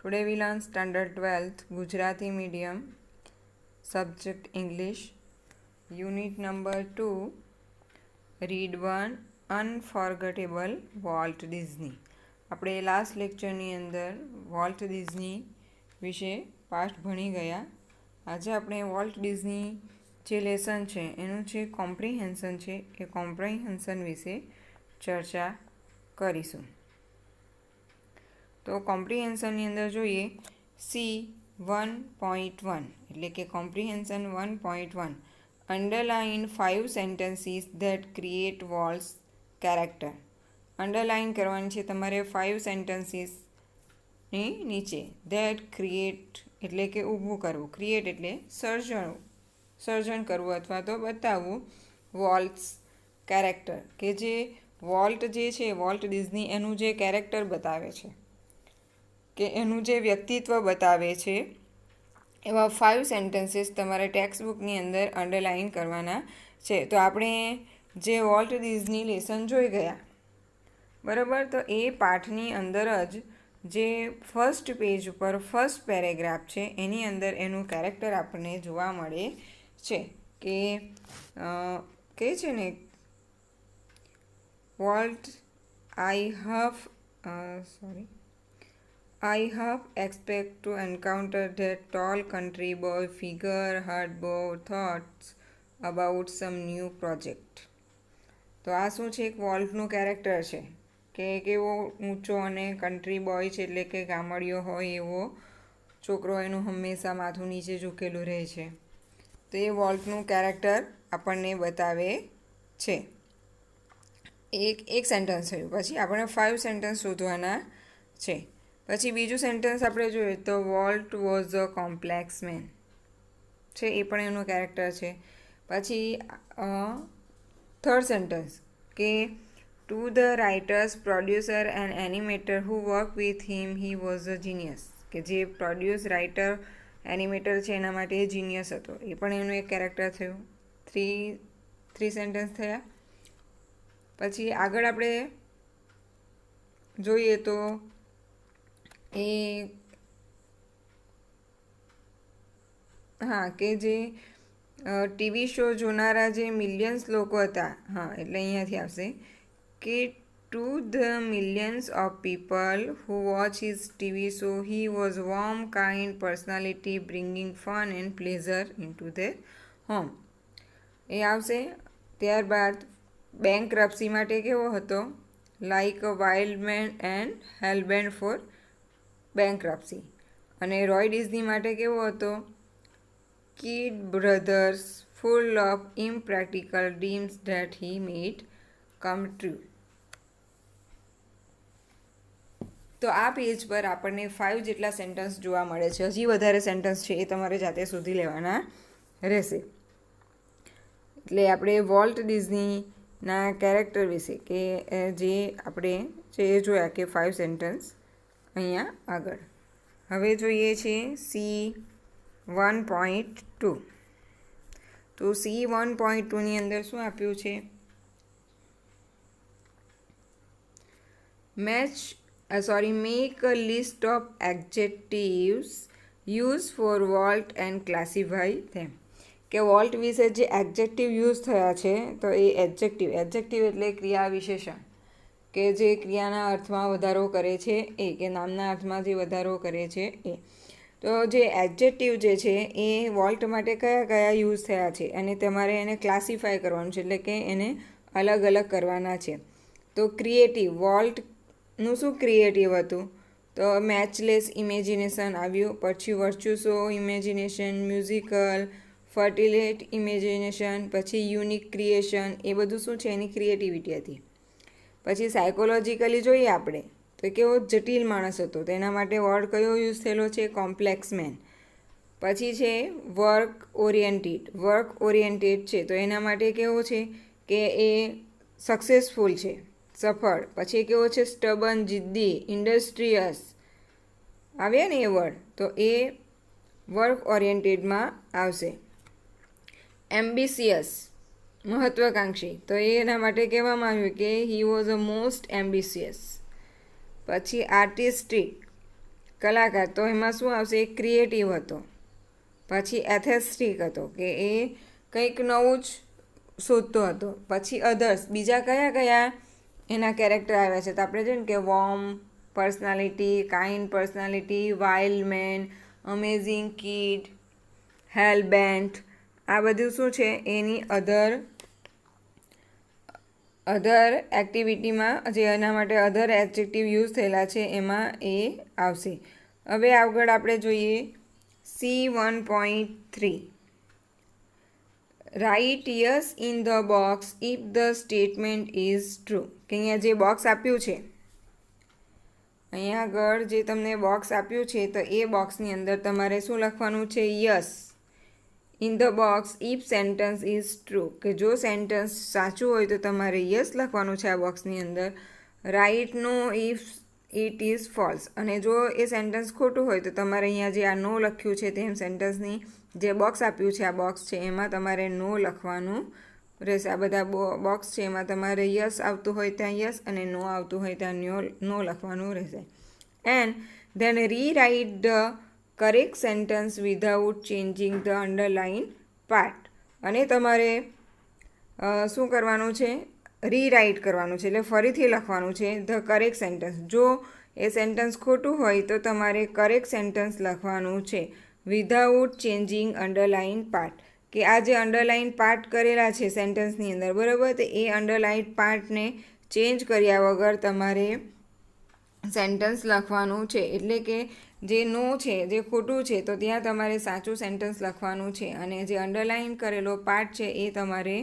Today we learn Standard 12th Gujarati Medium Subject English Unit number 2 Read 1 Unforgettable Walt Disney. આપણે last લેક્ચરની અંદર Walt Disney વિશે પાઠ ભણી ગયા. આજે આપણે વોલ્ટ ડિઝની જે લેસન છે એનું જે કોમ્પ્રિહેન્શન છે એ કોમ્પ્રિહેન્શન વિશે ચર્ચા કરીશું. તો કોમ્પ્રિહેન્શનની અંદર જોઈએ C1.1 એટલે કે comprehension 1.1 underline 5 sentences that create Walt's character. Underline કરવાની છે તમારે 5 સેન્ટેન્સીસની નીચે. ધેટ ક્રિએટ એટલે કે ઊભું કરવું, ક્રિએટ એટલે સર્જન કરવું અથવા તો બતાવવું વોલ્ટ્સ કેરેક્ટર, કે જે વોલ્ટ જે છે વોલ્ટ ડિઝની એનું જે કેરેક્ટર બતાવે છે કે એનું જે વ્યક્તિત્વ બતાવે છે એવા 5 સેન્ટેન્સીસ તમારે ટેક્સ્ટ બુકની અંદર અંડરલાઇન કરવાના છે. તો આપણે જે વોલ્ટ ડિઝની લેસન જોઈ ગયા બરાબર, તો એ પાઠની અંદર જ જે ફર્સ્ટ પેજ ઉપર ફર્સ્ટ પેરેગ્રાફ છે એની અંદર એનું કેરેક્ટર આપણને જોવા મળે છે કે છે ને volt I have expect to encounter that tall country boy figure had both thoughts about some new project. તો આ શું છે? એક વોલ્ટનું કેરેક્ટર છે કે કેવો ઊંચો અને કન્ટ્રી બોય છે એટલે કે ગામડિયો હોય એવો છોકરો, એનું હંમેશા માથું નીચે ઝૂકેલું રહે છે. તો એ વોલ્ટનું કેરેક્ટર આપણને બતાવે છે. એક સેન્ટેન્સ થયું. પછી આપણે 5 સેન્ટેન્સ શોધવાના છે. પછી બીજું સેન્ટેન્સ આપણે જોઈએ તો Walt was a complex man છે, એ પણ એનું કેરેક્ટર છે. પછી થર્ડ સેન્ટેન્સ કે to the writers, producer and animator who work with him he was a genius, કે જે પ્રોડ્યુસ, રાઇટર, એનિમેટર છે એના માટે એ જીનિયસ હતો, એ પણ એનું એક કેરેક્ટર થયું. થ્રી સેન્ટેન્સ થયા. પછી આગળ આપણે જોઈએ તો કે જે ટીવી શો જોનારા જે મિલિયન્સ લોકો હતા, એટલે અહીંયાથી આવશે કે to the millions of people who watch his TV show he was warm, kind personality, bringing fun and pleasure into their home, એ આવશે. ત્યારબાદ બેંકરપ્સી માટે કેવો હતો? Like a wild man and hellbent for bankruptcy. અને Roy Disney માટે કેવો હતો? Kid brothers full of impractical dreams that he made come true. તો આ પેજ પર આપણને 5 જેટલા સેન્ટેન્સ જોવા મળે છે. હજી વધારે સેન્ટેન્સ છે એ તમારે જાતે શોધી લેવાના રહેશે. એટલે આપણે વોલ્ટ ડિઝનીના કેરેક્ટર વિશે કે જે આપણે જે જોયા કે 5 સેન્ટેન્સ અહીંયા આગળ. હવે જોઈએ છે C1.2. તો C1.2ની અંદર શું આપ્યું છે? Make a list of adjectives use for Walt and classify them. કે વોલ્ટ વિશે જે એડજેક્ટિવ યુઝ થયા છે તો એ એડજેક્ટિવ એટલે ક્રિયા વિશેષણ, કે જે ક્રિયાના અર્થમાં વધારો કરે છે એ, કે નામના અર્થમાં જે વધારો કરે છે એ. તો જે એડજેક્ટિવ જે છે એ વોલ્ટ માટે કયા કયા યુઝ થયા છે અને તમારે એને ક્લાસિફાય કરવાનું છે, એટલે કે એને અલગ અલગ કરવાના છે. તો ક્રિએટિવ, વોલ્ટનું શું ક્રિએટિવ હતું? તો મેચલેસ ઇમેજિનેશન આવ્યું. પછી વર્ચ્યુસો ઇમેજિનેશન, મ્યુઝિકલ, ફર્ટિલેટ ઇમેજિનેશન, પછી યુનિક ક્રિએશન, એ બધું શું છે? એની ક્રિએટિવિટી હતી. પછી સાયકોલોજીકલી જોઈએ આપણે તો કેવો જટિલ માણસ હતો, તો એના માટે વર્ડ કયો યુઝ થયેલો છે? Complex man. પછી છે વર્ક ઓરિએન્ટેડ છે, તો એના માટે કેવો છે કે એ સક્સેસફુલ છે, સફળ. પછી કેવો છે? સ્ટબન, જિદ્દી, ઇન્ડસ્ટ્રીયસ, આવ્યા ને એ વર્ડ, તો એ વર્ક ઓરિએન્ટેડમાં આવશે. એમ્બિશિયસ, મહત્વાકાંક્ષી, તો એના માટે કહેવામાં આવ્યું કે he was a most ambitious. પછી આર્ટિસ્ટિક કલાકાર, તો એમાં શું આવશે? ક્રિએટિવ હતો. પછી એથેસ્ટિક હતો કે એ કંઈક નવું જ શોધતો હતો. પછી અધર્સ, બીજા કયા કયા એના કેરેક્ટર આવ્યા છે? તો આપણે જોઈએ ને કે warm personality, kind personality, wild man, amazing kid, hellbent, આ બધું શું છે? એની અધર એક્ટિવિટીમાં જે એના માટે અધર એડજેક્ટિવ યુઝ થયેલા છે એમાં એ આવશે. હવે આગળ આપણે જોઈએ C1.3. Write yes in the box if the statement is true. કે અહીંયા જે બોક્સ આપ્યું છે, અહીંયા આગળ જે તમને બોક્સ આપ્યું છે, તો એ બોક્સની અંદર તમારે શું લખવાનું છે? Yes in the box if sentence is true. કે જો સેન્ટન્સ સાચું હોય તો તમારે યસ લખવાનું છે આ બોક્સની અંદર. Write no if it is false. અને જો એ સેન્ટન્સ ખોટું હોય તો તમારે અહીંયા જે આ નો લખ્યું છે તેમ સેન્ટન્સની જે બોક્સ આપ્યું છે, આ બોક્સ છે એમાં તમારે નો લખવાનું રહેશે. આ બધા બોક્સ છે એમાં તમારે યસ આવતું હોય ત્યાં યસ અને નો આવતું હોય ત્યાં નો લખવાનું રહેશે. And then rewrite the correct sentence without changing the underline part. અને તમારે શું કરવાનું છે? રીરાઇટ કરવાનું છે, એટલે ફરીથી લખવાનું છે ધ કરેક્ટ સેન્ટન્સ. જો એ સેન્ટન્સ ખોટું હોય તો તમારે કરેક્ટ સેન્ટન્સ લખવાનું છે વિધાઉટ ચેન્જિંગ અંડરલાઇન પાર્ટ. કે આ જે અંડરલાઇન પાર્ટ કરેલા છે સેન્ટન્સની અંદર, બરાબર, તો એ અંડરલાઇન પાર્ટને ચેન્જ કર્યા વગર તમારે સેન્ટન્સ લખવાનું છે. એટલે કે જે નો છે, જે ખોટું છે, તો ત્યાં તમારે સાચું સેન્ટન્સ લખવાનું છે. અને જે અંડરલાઇન કરેલો પાર્ટ છે એ તમારે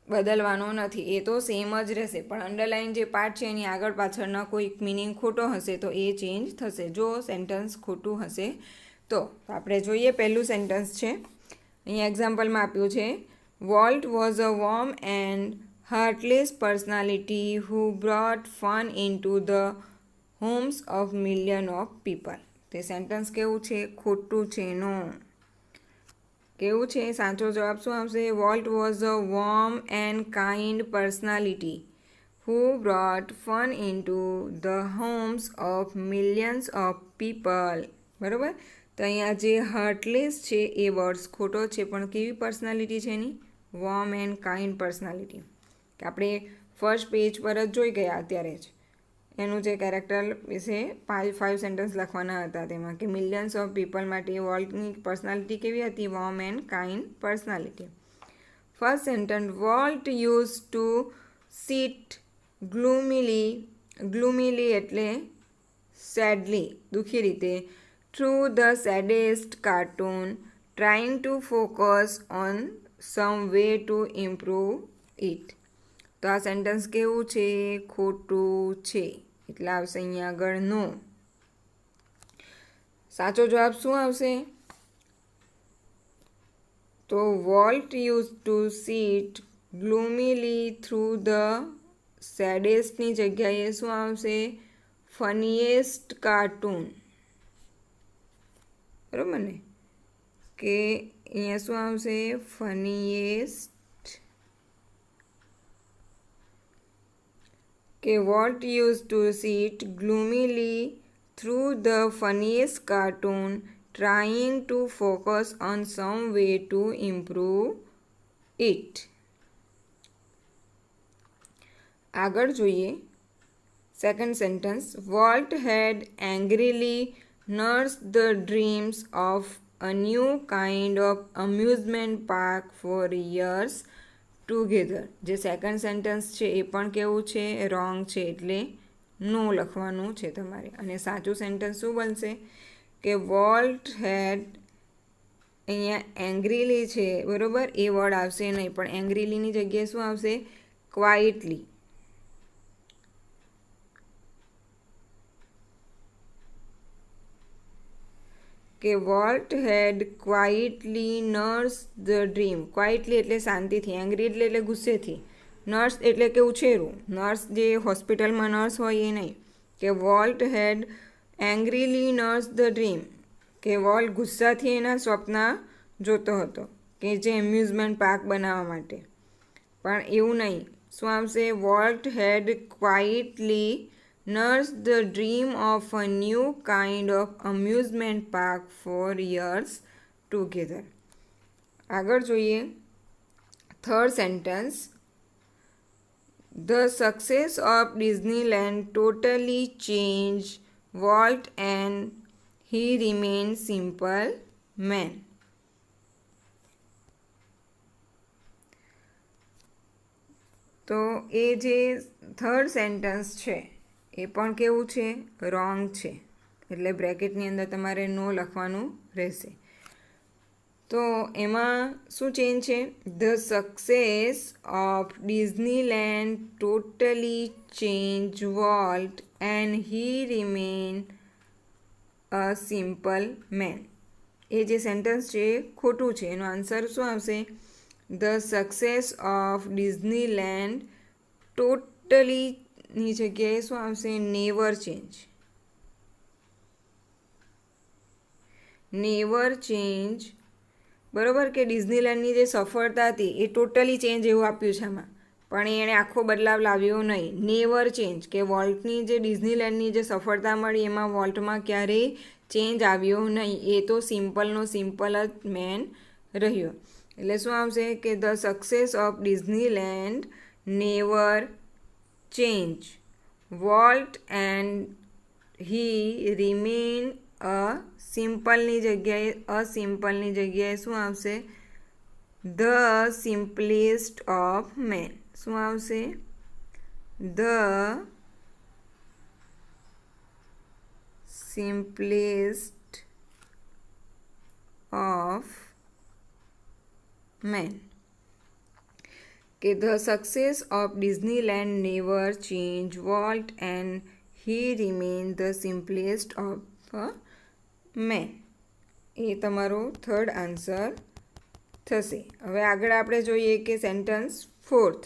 બદલવાનો નથી, એ તો સેમ જ રહેશે. પણ અંડરલાઇન જે પાર્ટ છે એની આગળ પાછળનો કોઈ મિનિંગ ખોટો હશે તો એ ચેન્જ થશે જો સેન્ટન્સ ખોટું હશે તો. આપણે જોઈએ પહેલું સેન્ટન્સ છે, અહીંયા એક્ઝામ્પલમાં આપ્યું છે volt was a warm and heartless personality who brought fun into the homes of millions of people. તે સેન્ટન્સ કેવું છે? ખોટું છે, નો. કેવું છે? સાચો જવાબ શું આવશે? Volt was a warm and kind personality who brought fun into the homes of millions of people. બરાબર? તો અહીંયા જે હાર્ટલેસ છે એ વર્ડ્સ ખોટો છે, પણ કેવી પર્સનાલિટી છે એની? Warm and kind personality. કે આપણે ફર્સ્ટ પેજ પર જ જોઈ ગયા અત્યારે જ એનું જે કેરેક્ટર વિશે 5 સેન્ટેન્સ લખવાના હતા તેમાં, કે મિલિયન્સ ઓફ પીપલ માટે વોલ્ટની પર્સનાલિટી કેવી હતી? Warm and kind personality. First sentence, Walt use to sit gloomily એટલે સેડલી, દુઃખી રીતે, through the saddest cartoon trying to focus on some way to improve it. તો આ સેન્ટન્સ કેવું છે? ખોટું છે, એટલે આવશે અહીંયા આગળ નો. સાચો જવાબ શું આવશે? તો Walt use to sit gloomily through the સેડેસ્ટની જગ્યાએ શું આવશે? Funniest cartoon. બરાબર ને? કે અહીંયા શું આવશે? ફનીએસ્ટ. કે Walt use to sit gloomily through the funniest cartoon trying to focus on some way to improve it. આગળ જોઈએ second sentence, Walt had angrily nursed the dreams of a new kind of amusement park for years together. જે second sentence છે એ પણ કેવું છે? Wrong છે, એટલે નો લખવાનું છે તમારે. અને સાચું સેન્ટન્સ શું બનશે? કે વોલ્ટ હેડ, અહીંયા એંગ્રીલી છે, બરાબર, એ વર્ડ આવશે નહીં, પણ એંગ્રીલીની જગ્યાએ શું આવશે? ક્વાઇટલી. કે Walt had quietly nursed the dream. Quietly એટલે શાંતિથી, એંગ્રી એટલે ગુસ્સેથી, નર્સ એટલે કે ઉછેરવું. નર્સ જે હોસ્પિટલમાં નર્સ હોય એ નહીં. કે Walt had angrily nursed the dream. કે વોલ્ટ ગુસ્સાથી એના સ્વપ્ન જોતો હતો કે જે એમ્યુઝમેન્ટ પાર્ક બનાવવા માટે. પણ એવું નહીં, શું આવશે? Walt had quietly nursed the dream of a new kind of amusement park for years together. આગળ જોઈએ third sentence. The success of Disneyland totally changed Walt and he remained simple man. તો એ જે થર્ડ સેન્ટેન્સ છે એ પણ કેવું છે? Wrong છે. એટલે બ્રેકેટની અંદર તમારે નો લખવાનું રહેશે. તો એમાં શું ચેન્જ છે? The success of Disneyland totally change Walt and he remain a simple man. એ જે સેન્ટેન્સ છે એ ખોટું છે. એનો આન્સર શું આવશે? ધ સક્સેસ ઓફ ડિઝનીલેન્ડ ટોટલીની જગ્યાએ શું આવશે? Never change. Never change. બરાબર કે ડિઝનીલેન્ડની જે સફળતા હતી એ ટોટલી ચેન્જ એવું આપ્યું છે આમાં, પણ એણે આખો બદલાવ લાવ્યો નહીં. નેવર ચેન્જ કે વોલ્ટની જે ડિઝનીલેન્ડની જે સફળતા મળી એમાં વોલ્ટમાં ક્યારેય ચેન્જ આવ્યો નહીં. એ તો સિમ્પલનો સિમ્પલ જ મેન રહ્યો. એટલે શું આવશે? કે the success of Disneyland never change Walt and he remain a સિમ્પલની જગ્યાએ શું આવશે? The simplest of man. શું આવશે? The simplest of man. કે the success of Disneyland never change Walt and he remain the simplest of man. એ તમારો third answer થશે. હવે આગળ આપણે જોઈએ કે sentence fourth.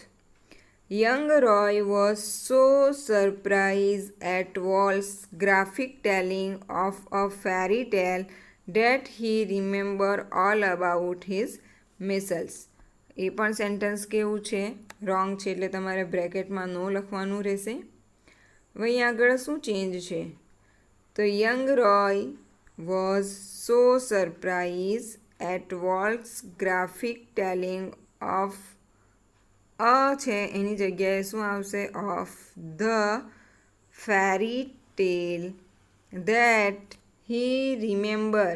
Young Roy was so surprise at Walt's graphic telling of a fairy tale date he remember all about his measles. એ પણ સેન્ટેન્સ કેવું છે? રોંગ છે. એટલે તમારે બ્રેકેટમાં નો લખવાનું રહેશે. હવે અહીં આગળ શું ચેન્જ છે? તો young Roy was so surprised at Walt's graphic telling of a છે એની જગ્યાએ શું આવશે? of the fairy tale that he remember.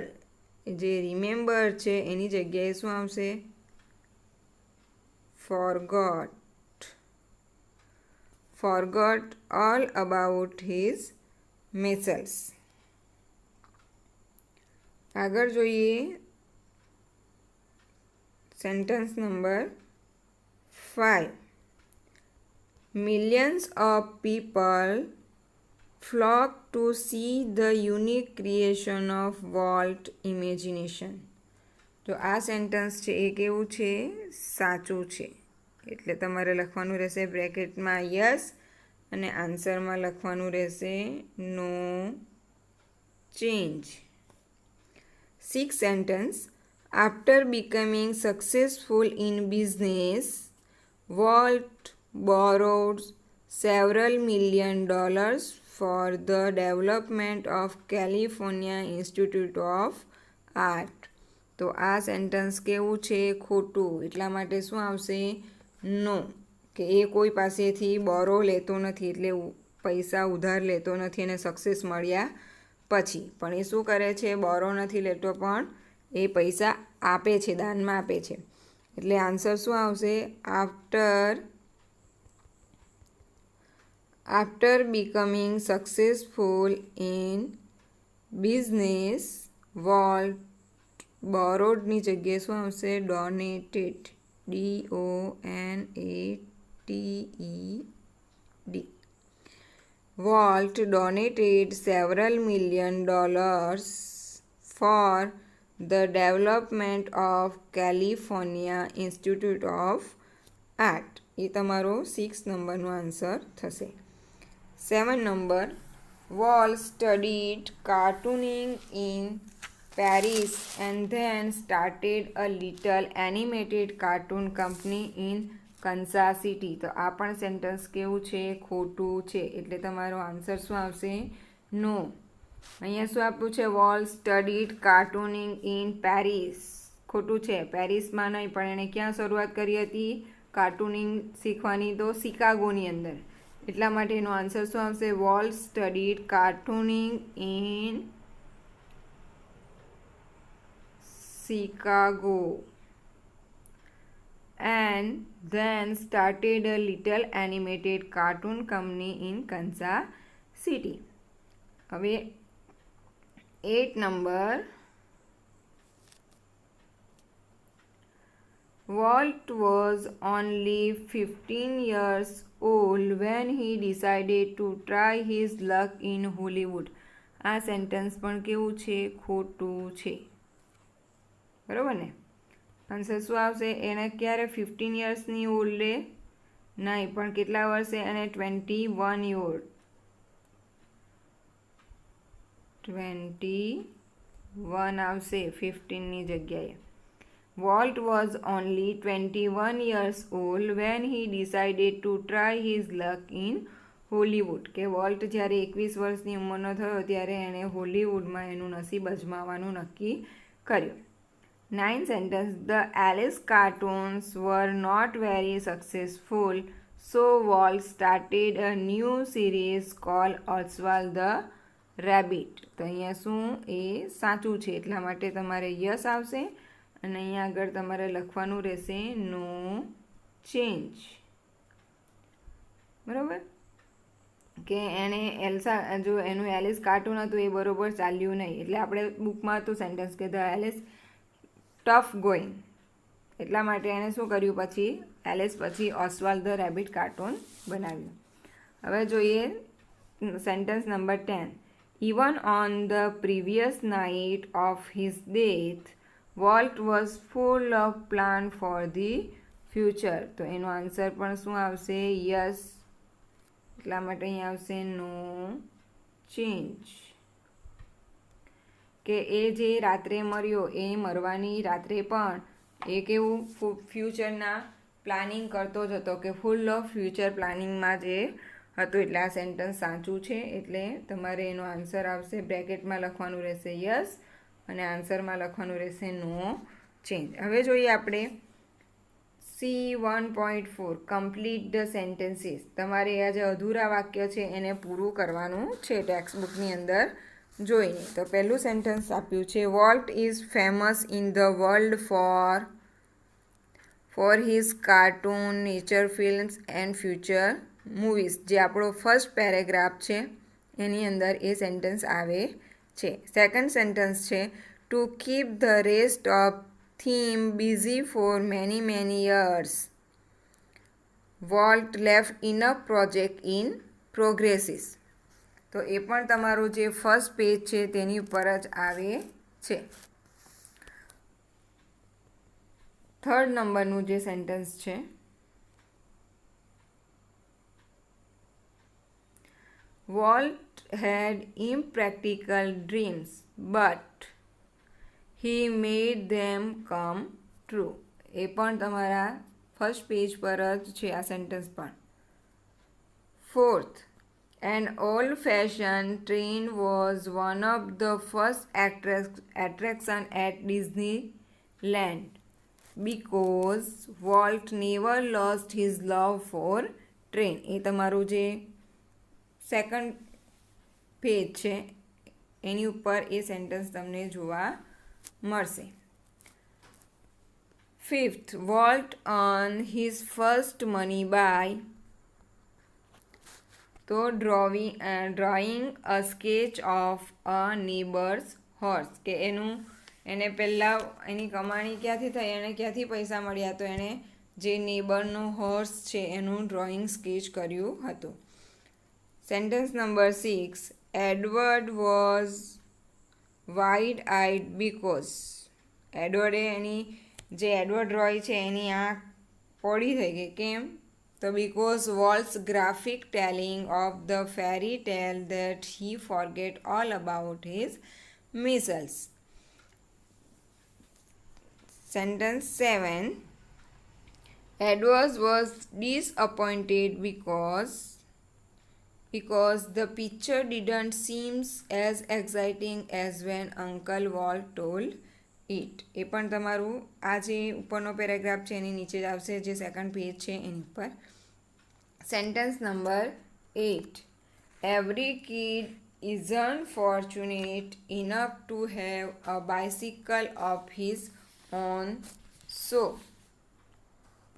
જે remember છે એની જગ્યાએ શું આવશે? forgot all about his missiles. આગળ જોઈએ sentence number 5. Millions of people flock to see the unique creation of Walt imagination. તો આ સેન્ટેન્સ છે એ કેવું છે? સાચું છે. એટલે તમારે લખવાનું રહેશે બ્રેકેટમાં યસ અને આન્સરમાં લખવાનું રહેશે નો change. Sixth sentence. After becoming successful in business, Walt borrowed several $million for the development of California Institute of Art. તો આ સેન્ટેન્સ કેવું છે? ખોટું. એટલા માટે શું આવશે? નો. કે એ કોઈ પાસેથી બોરો લેતો નથી, એટલે પૈસા ઉધાર લેતો નથી અને સક્સેસ મળ્યા પછી. પણ એ શું કરે છે? બોરો નથી લેતો, પણ એ પૈસા આપે છે, દાનમાં આપે છે. એટલે આન્સર શું આવશે? After becoming successful in business Walt બોરોડની જગ્યાએ શું આવશે? Donated. DONATED. Walt donated several $million for the development of California Institute of Art. એ તમારો 6 નંબરનો આન્સર થશે. 7 number. Walt studied cartooning in Paris and then started a little animated cartoon company in Kansa city. તો આ પણ sentence કેવું છે? ખોટું છે. એટલે તમારો આન્સર શું આવશે? નો. અહીંયા શું આપ્યું છે? Walt studied cartooning in Paris. ખોટું છે. પેરિસમાં નહીં, પણ એણે ક્યાં શરૂઆત કરી હતી કાર્ટૂનિંગ શીખવાની? તો શિકાગોની અંદર. એટલા માટે એનો આન્સર શું આવશે? Walt studied cartooning in Chicago and then started a little animated cartoon company in Kansas City. હવે 8 number. Walt was only 15 years old when he decided to try his luck in Hollywood. આ sentence પણ કેવું છે? ખોટું છે. બરાબર ને? Answer શું આવશે? એને ક્યારે 15 યર્સની ઓલ્ડે નહીં, પણ કેટલા વર્ષે? એને 21 year 21 આવશે 15ની જગ્યાએ. Walt was only 21 years old when he decided to try his luck in Hollywood. કે વોલ્ટ જ્યારે 21 વર્ષની ઉંમરનો થયો ત્યારે એણે હોલિવૂડમાં એનું નસીબ અજમાવવાનું નક્કી કર્યું. 9 sentence. The Alice cartoons were not very successful, so Walt started a new series called Oswald the Rabbit. તો અહીંયા શું? એ સાચું છે. એટલા માટે તમારે યસ આવશે અને અહીંયા આગળ તમારે લખવાનું રહેશે નો ચેન્જ. બરાબર? કે એણે એલ્સા, જો એનું એલિસ કાર્ટૂન હતું એ બરોબર ચાલ્યું નહીં, એટલે આપણે બુકમાં હતું સેન્ટેન્સ કે ધ એલિસ ટફ ગોઈંગ. એટલા માટે એણે શું કર્યું? પછી એલિસ પછી ઓસ્વાલ્ડ ધ રેબિટ કાર્ટૂન બનાવ્યું. હવે જોઈએ sentence number 10. Even on the previous night of his death volt was full of plan for the future. તો એનો આન્સર પણ શું આવશે? યસ. એટલા માટે અહીંયા આવશે નો ચેન્જ. કે એ જે રાત્રે મર્યો એ મરવાની રાત્રે પણ એ કેવું ફ્યુચરના પ્લાનિંગ કરતો જ હતો, કે ફૂલ ઓફ ફ્યુચર પ્લાનિંગમાં જે હતું. એટલે આ સેન્ટેન્સ સાચું છે. એટલે તમારે એનો આન્સર આવશે, બ્રેકેટમાં લખવાનું રહેશે યસ અને આન્સરમાં લખવાનું રહેશે નો ચેન્જ. હવે જોઈએ આપણે C1.4 કમ્પ્લીટ ધ સેન્ટેન્સીસ. તમારે આ જે અધૂરા વાક્ય છે એને પૂરું કરવાનું છે ટેક્સ્ટ બુકની અંદર જોઈને. તો પહેલું સેન્ટેન્સ આપ્યું છે volt is famous in the world for his cartoon, nature films and future movies. જે આપણો ફર્સ્ટ પેરેગ્રાફ છે એની અંદર એ સેન્ટેન્સ આવે છે. સેકન્ડ સેન્ટેન્સ છે to keep the rest of them busy for many years Walt left enough project in progresses. તો એ પણ તમારું જે ફર્સ્ટ પેજ છે તેની ઉપર જ આવે છે. થર્ડ નંબરનું જે સેન્ટેન્સ છે Walt had impractical dreams but he made them come true. એ પણ તમારા ફર્સ્ટ પેજ પર જ છે આ સેન્ટેન્સ પણ. Fourth, an old-fashioned train was one of the first attraction at Disneyland because Walt never lost his love for train. એ તમારું જે સેકન્ડ પેજ છે એની ઉપર એ સેન્ટેન્સ તમને જોવા મળશે. Fifth, Walt earned his first money by તો drawing a sketch of a neighbours horse. કે એને પહેલાં એની કમાણી ક્યાંથી થઈ, એને ક્યાંથી પૈસા મળ્યા? તો એણે જે નેબરનું હોર્સ છે એનું ડ્રોઈંગ સ્કેચ કર્યું હતું. Sentence number 6, Edward was wide eyed because. એડવર્ડે જે એડવર્ડ રોય છે એની આંખ પોળી થઈ ગઈ. કેમ? તો because Walt's graphic telling of the fairy tale that he forget all about his measles. Sentence 7, Edward was disappointed because the picture didn't seem as exciting as when Uncle Walt told it. એ પણ તમારું આ જે ઉપરનો paragraph છે એની નીચે જ આવશે, જે સેકન્ડ પેજ છે એની પર. Sentence number 8. Every kid isn't fortunate enough to have a bicycle of his own, so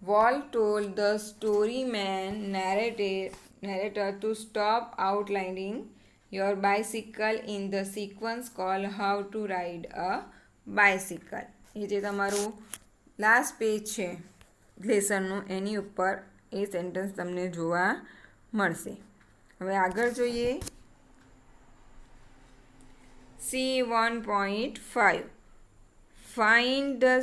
Walt told the storyman narrator to stop outlining your bicycle in the sequence called How to Ride a Bicycle. એ જે તમારું last page છે લેસનનું એની ઉપર એ sentence તમને જોવા મળશે. હવે આગળ જોઈએ. C1.5. Find the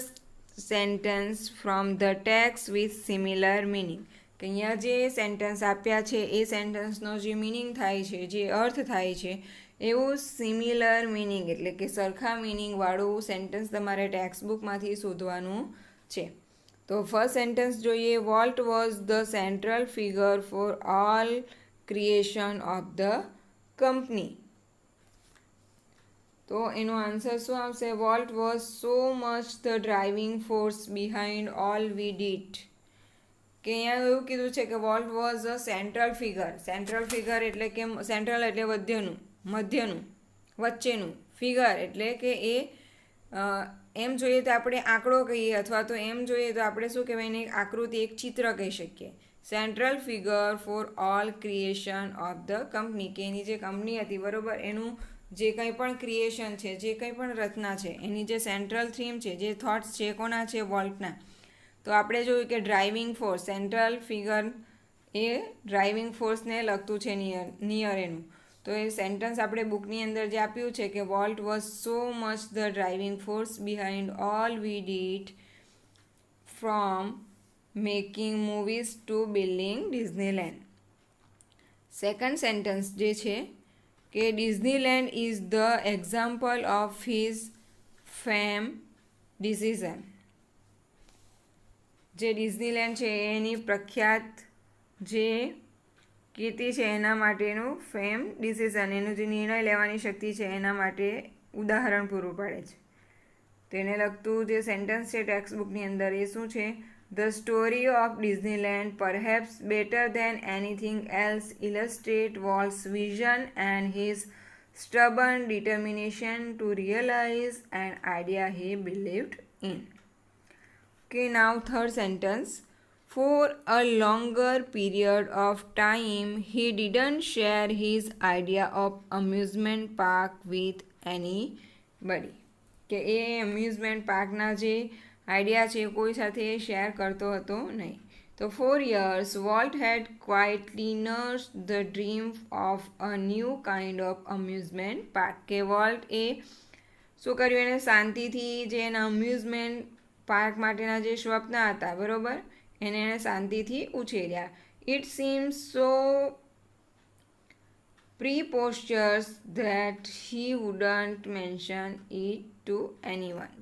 sentence from the text with similar meaning. કે અહીંયા જે સેન્ટેન્સ આપ્યા છે એ સેન્ટેન્સનો જે મિનિંગ થાય છે, જે અર્થ થાય છે, એવું સિમિલર મિનિંગ એટલે કે સરખા મિનિંગવાળું સેન્ટેન્સ તમારે ટેક્સ્ટ બુકમાંથી શોધવાનું છે. તો ફર્સ્ટ સેન્ટેન્સ જોઈએ. Volt was the central figure for all creation of the company. તો એનો આન્સર શું આવશે? Volt was so much the driving force behind all we did. કે અહીંયા એવું કીધું છે કે Walt was a central figure. Central figure એટલે કે સેન્ટ્રલ એટલે મધ્યનું, વચ્ચેનું, ફિગર એટલે કે એ એમ જોઈએ તો આપણે આંકડો કહીએ, અથવા તો એમ જોઈએ તો આપણે શું કહેવાય એને આકૃતિ, એક ચિત્ર કહી શકીએ. Central figure for all creation of the company, કે એની જે કંપની હતી બરાબર, એનું જે કંઈ પણ ક્રિએશન છે, જે કંઈ પણ રચના છે, એની જે સેન્ટ્રલ થીમ છે, જે થોટ્સ છે, કોના છે? વોલ્ટના. તો આપણે જોયું કે ડ્રાઇવિંગ ફોર્સ, સેન્ટ્રલ ફિગર એ ડ્રાઇવિંગ ફોર્સને લગતું છે, નિયર એનું. તો એ સેન્ટેન્સ આપણે બુકની અંદર જે આપ્યું છે કે Walt was so much the driving force behind all we did from making movies to building Disneyland. Second sentence જે છે કે Disneyland is the example of his fame decision. જે ડિઝનીલેન્ડ છે એની પ્રખ્યાત જે કીર્તિ છે એના માટેનું ફેમ ડિસિઝન, એનું જે નિર્ણય લેવાની શક્તિ છે એના માટે ઉદાહરણ પૂરું પાડે છે. તો એને લગતું જે સેન્ટેન્સ છે ટેક્સ્ટ બુકની અંદર એ શું છે? The story of Disneyland, perhaps better than anything else, illustrates Walt's vision and his stubborn determination to realize an idea he believed in. Okay, now third sentence. For a longer period of time, he didn't share his idea of amusement park with anybody. કે એ amusement પાર્કના જે idea છે કોઈ સાથે share કરતો હતો નહીં. તો 4 years Walt had quietly nursed the dream of a new kind of amusement park. કે વોલ્ટ એ શું કર્યું? એને શાંતિથી જે એના અમ્યુઝમેન્ટ પાર્ક માટેના જે સ્વપ્ન હતા બરાબર, એને શાંતિથી ઉછેર્યા. It seems so preposterous that he wouldn't mention it to anyone.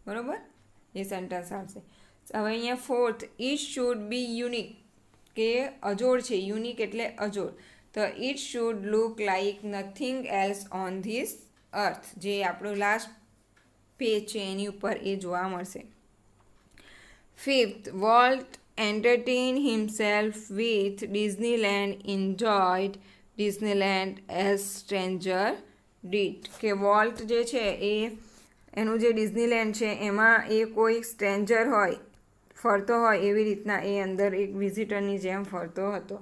બરાબર, એ સેન્ટેન્સ આવશે. હવે અહીંયા fourth, it should B unique, કે અજોડ છે, યુનિક એટલે અજોડ. તો it should look like nothing else on this અર્થ, જે આપણું લાસ્ટ પેજ છે એની ઉપર એ જોવા મળશે. Fifth, volt entertained himself with Disneyland, enjoyed Disneyland as stranger did. કે વોલ્ટ જે છે એ એનું જે ડિઝનીલેન્ડ છે એમાં એ કોઈ સ્ટ્રેન્જર હોય, ફરતો હોય એવી રીતના એ અંદર એક વિઝિટરની જેમ ફરતો હતો.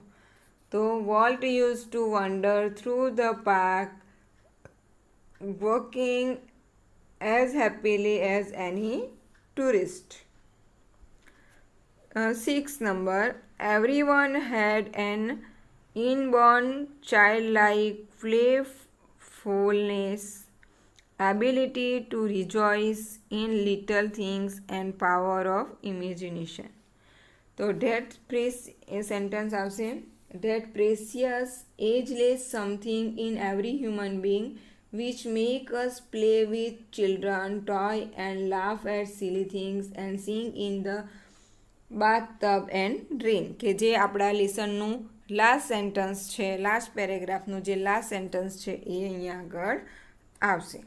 તો Walt use two wonder through the park walking as happily as any tourist. 6 number, everyone had an inborn childlike playfulness, ability to rejoice in little things and power of imagination. તો એ સેન્ટેન્સ આવશે. That precious ageless something in every human being which make us play with children, toy and laugh at silly things and sing in the bathtub and dream, કે જે આપણા લેસનનું last sentence છે, last પેરેગ્રાફનું જે last sentence છે એ અહીંયા આગળ આવશે.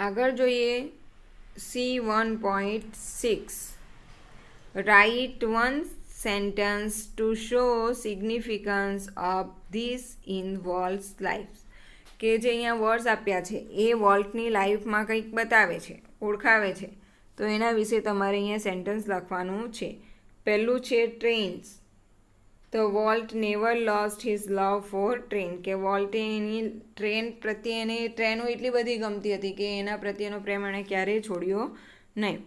આગળ જોઈએ C1.6. Write one sentence to show significance of this in Walt's life, કે જે અહીંયા વર્ડ્સ આપ્યા છે એ વોલ્ટની લાઈફમાં કંઈક બતાવે છે, ઓળખાવે છે, તો એના વિશે તમારે અહીંયા સેન્ટેન્સ લખવાનું છે. પહેલું છે trains. The volt never lost his love four train, કે વોલ્ટે એની ટ્રેન પ્રત્યે એને ટ્રેનો એટલી બધી ગમતી હતી કે એના પ્રત્યેનો પ્રેમ એણે ક્યારેય છોડ્યો નહીં.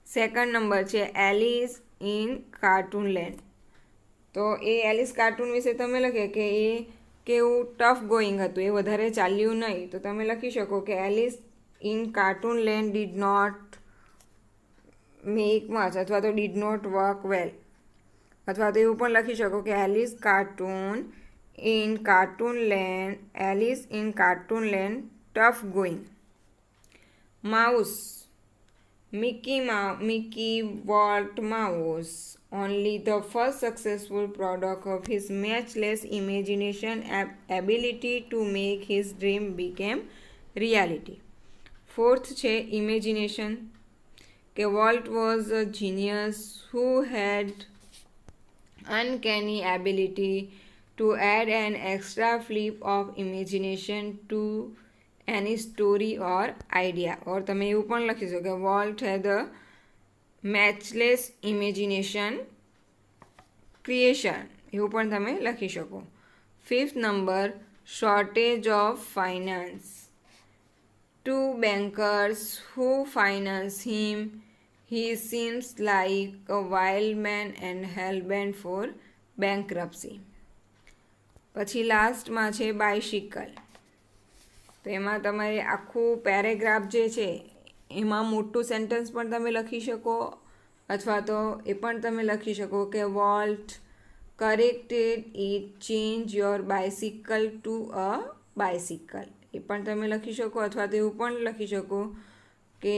સેકન્ડ નંબર છે એલિસ ઇન કાર્ટૂન લેન્ડ. તો એ એલિસ કાર્ટૂન વિશે તમે લખે કે એ કેવું ટફ ગોઈંગ હતું, એ વધારે ચાલ્યું નહીં, તો તમે લખી શકો કે Alice in cartoon land did not make much, અથવા તો ડીડ નોટ વર્ક વેલ, અથવા તો એવું પણ લખી શકો કે Alice in cartoon land tough going. Mouse. Mickey Walt Mouse, only the first successful product of his matchless imagination and ability to make his dream became reality. Fourth છે imagination, કે Walt was a genius who had uncanny ability to add an extra flip of imagination to any story or idea. और તમે એવું પણ લખી શકો કે volt had a matchless imagination creation, એવું પણ તમે લખી શકો. Fifth number shortage of finance. To bankers who finance him, he seems like a wild man and hell-bent for bankruptcy. પછી લાસ્ટમાં છે બાયસિકલ. તો એમાં તમારે આખું પેરેગ્રાફ જે છે એમાં મોટું સેન્ટેન્સ પણ તમે લખી શકો, અથવા તો એ પણ તમે લખી શકો કે Walt corrected it change your bicycle to a bicycle, એ પણ તમે લખી શકો, અથવા તો એવું પણ લખી શકો કે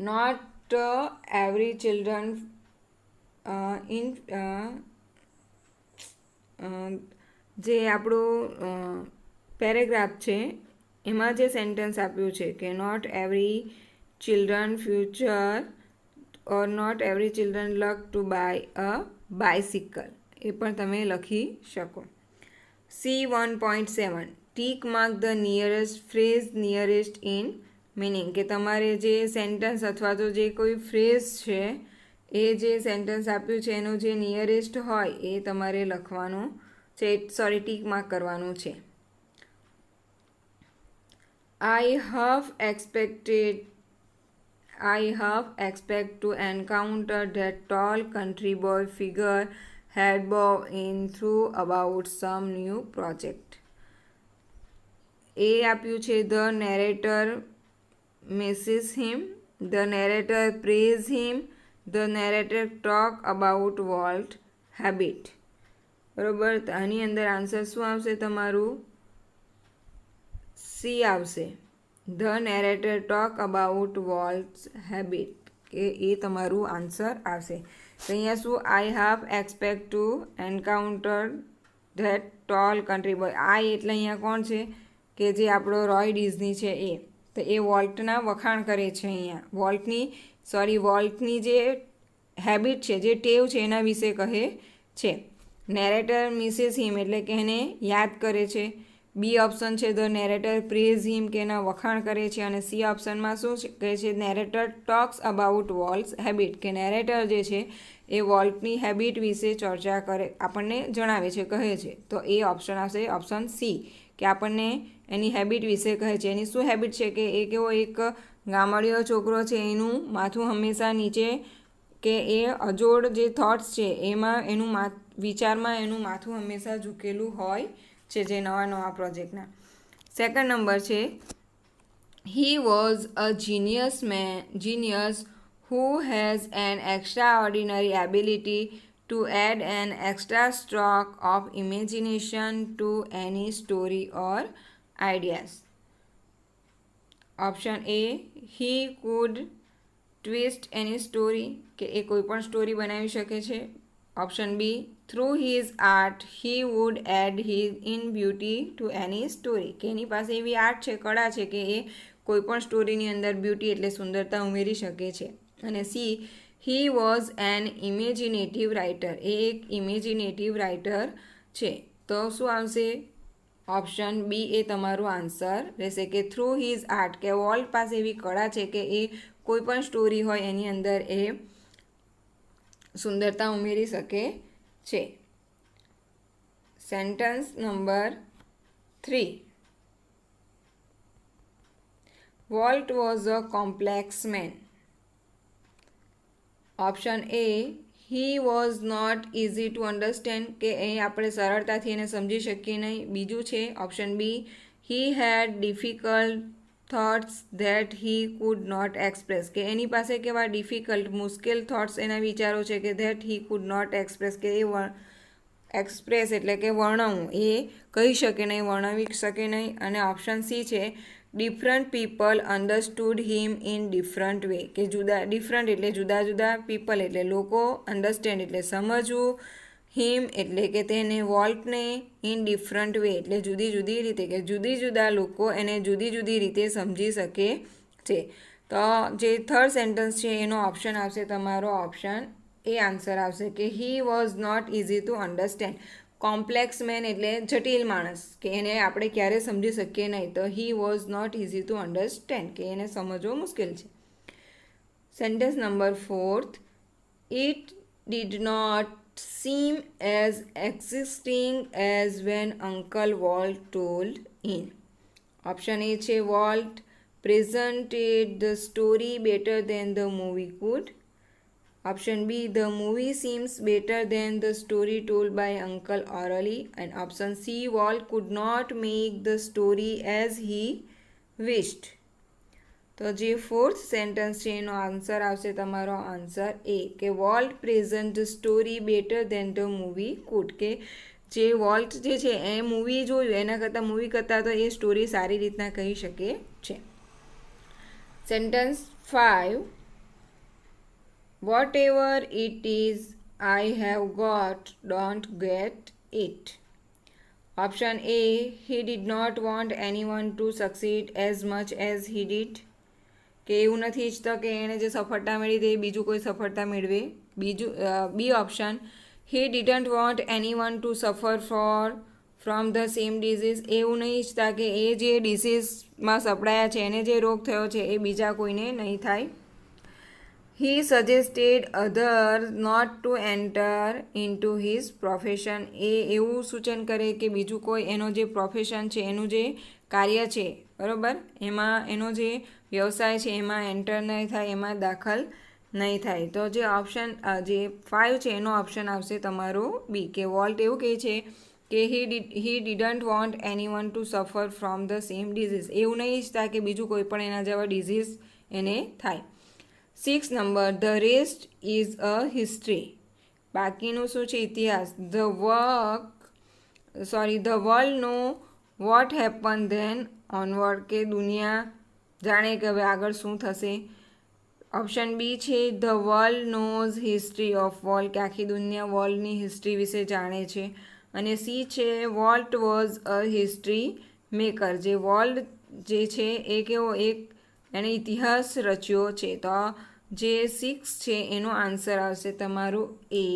નોટ એવરી ચિલ્ડ્રન જે આપણું પેરેગ્રાફ છે એમાં જે સેન્ટેન્સ આપ્યું છે કે not every children future or not every children luck to buy a bicycle, એ પણ તમે લખી શકો. C1.7. Tick mark the nearest phrase nearest in meaning, કે તમારે જે સેન્ટેન્સ અથવા તો જે કોઈ ફ્રેઝ છે એ જે સેન્ટેન્સ આપ્યું છે એનું જે નિયરેસ્ટ હોય એ તમારે લખવાનું છે, ટીક માર્ક કરવાનું છે. I half expect to encounter that tall country boy figure head bow in through about some new project. એ આપ્યું છે the narrator misses him, the narrator praise him, the narrator talk about Walt habit. બરોબર, તો આની અંદર answer શું આવશે તમારું? C આવશે. The narrator talk about Walt's habit, કે એ તમારું આન્સર આવશે. તો અહીંયા શું I how expect to encounter that tall country boy. I એટલે અહીંયા કોણ છે કે જે આપણો રોય ડિઝની છે એ, તો એ વોલ્ટના વખાણ કરે છે અહીંયા. વોલ્ટની જે હેબિટ છે, જે ટેવ છે એના વિશે કહે છે. નેરેટર મિસિસ હિમ એટલે કે એને યાદ કરે છે. બી ઓપ્શન છે ધ નેરેટર પ્રેઝ હિમ, કે એના વખાણ કરે છે. અને સી ઓપ્શનમાં શું કહે છે? Narrator talks about Walt's habit, કે નેરેટર જે છે એ વોલ્ટની હેબિટ વિશે ચર્ચા કરે, આપણને જણાવે છે, કહે છે. તો એ ઓપ્શન આવશે ઓપ્શન સી, કે આપણને એની હેબિટ વિશે કહે છે. એની શું હેબિટ છે કે એ કેવો એક ગામડિયો છોકરો છે, એનું માથું હંમેશા નીચે, કે એ અજોડ જે થોટ્સ છે એમાં એનું વિચારમાં એનું માથું હંમેશા ઝૂકેલું હોય છે, જે નવા પ્રોજેક્ટના. સેકન્ડ નંબર છે હી was a genius who has an extraordinary ability to add an extra stroke of imagination to any story or ideas. Option A he could twist any story, કે એ કોઈ પણ સ્ટોરી બનાવી શકે છે. Option B through his art he would add his in beauty to any story, કે એની પાસે એવી આર્ટ છે, કળા છે કે એ કોઈ પણ સ્ટોરીની અંદર બ્યુટી એટલે સુંદરતા ઉમેરી શકે છે. અને C he was an imaginative writer, એ એક ઇમેજિનેટિવ રાઇટર છે. તો શું આવશે? ઓપ્શન બી એ તમારો આન્સર રહેશે, કે થ્રુ હિઝ આર્ટ, કે વોલ્ટ પાસે એવી કળા છે કે એ કોઈ પણ સ્ટોરી હોય એની અંદર એ સુંદરતા ઉમેરી શકે છે. Sentence number 3. Walt was a complex man. Option A he was not easy to understand, કે એ આપણે સરળતાથી એને સમજી શકીએ નહીં. બીજું છે option B he had difficult thoughts that he could not express, કે એની પાસે કેવા ડિફિકલ્ટ મુશ્કેલ થોટ્સ એના વિચારો છે કે that he could not express, કે એ એક્સપ્રેસ એટલે કે વર્ણવવું, એ કહી શકે નહીં, વર્ણવી શકે નહીં. અને ઓપ્શન સી છે different people understood him in different way, કે ડિફરન્ટ એટલે જુદા જુદા, પીપલ એટલે લોકો, અન્ડરસ્ટેન્ડ એટલે સમજવું, હિમ એટલે કે તેને, વોલ્ટને, ઇન ડિફરન્ટ વે એટલે જુદી જુદી રીતે, કે જુદી જુદા લોકો એને જુદી જુદી રીતે સમજી શકે છે. તો જે થર્ડ સેન્ટેન્સ છે એનો ઓપ્શન આવશે તમારો ઓપ્શન એ આન્સર આવશે, કે he was not easy to understand. Complex man એટલે જટિલ માણસ, કે એને આપણે ક્યારે સમજી શકીએ નહીં. તો he was not easy to understand, કે એને સમજવો મુશ્કેલ છે. Sentence number 4. It did not seem as existing as when Uncle Walt told in. Option A છે Walt presented the story better than the movie could. Option B, the movie seems better than the story told by Uncle orally. And option C, Walt could not make the story as he wished. તો જે fourth sentence છે એનો answer આવશે તમારો answer એ, કે Walt present story better than the movie could, કે જે વોલ્ટ જે છે એ મૂવી જોયું એના કરતાં મૂવી કરતાં તો એ સ્ટોરી સારી રીતના કહી શકે છે. Sentence 5. Whatever it is I have got don't get it. Option A he did not want anyone to succeed as much as he did, કે એવું નથી ઈચ્છતા કે એણે જે સફળતા મેળવી તે બીજું કોઈ સફળતા મેળવે. B option he didn't want anyone to suffer from the same disease, એવું નહીં ઈચ્છતા કે એ જે ડિસીઝમાં સપડાયા છે એને જે રોગ થયો છે એ બીજા કોઈને નહીં થાય. He suggested other not to enter into his profession, એ એવું સૂચન કરે કે બીજું કોઈ એનો જે પ્રોફેશન છે એનું જે કાર્ય છે બરાબર એમાં એનો જે વ્યવસાય છે એમાં એન્ટર નહીં થાય, એમાં દાખલ નહીં થાય. તો જે ઓપ્શન જે 5 છે એનો ઓપ્શન આવશે તમારો બી, કે વોલ્ટ એવું કહે છે કે he didn't want anyone to suffer from the same disease, એવું નહીં ઈચ્છતા કે બીજું કોઈ પણ એના જેવા ડિઝીઝ એને થાય. 6 number, the rest is a history, બાકીનું શું છે ઇતિહાસ. The world know what happen then onward, કે દુનિયા જાણે કે હવે આગળ શું થશે. ઓપ્શન બી છે the world knows history of Walt, કે આખી દુનિયા વોલ્ટની હિસ્ટ્રી વિશે જાણે છે. અને સી છે volt was a history maker, જે વોલ્ટ જે છે એ કેવો એક એણે ઇતિહાસ રચ્યો છે. તો જે 6 છે એનો આન્સર આવશે તમારું એ,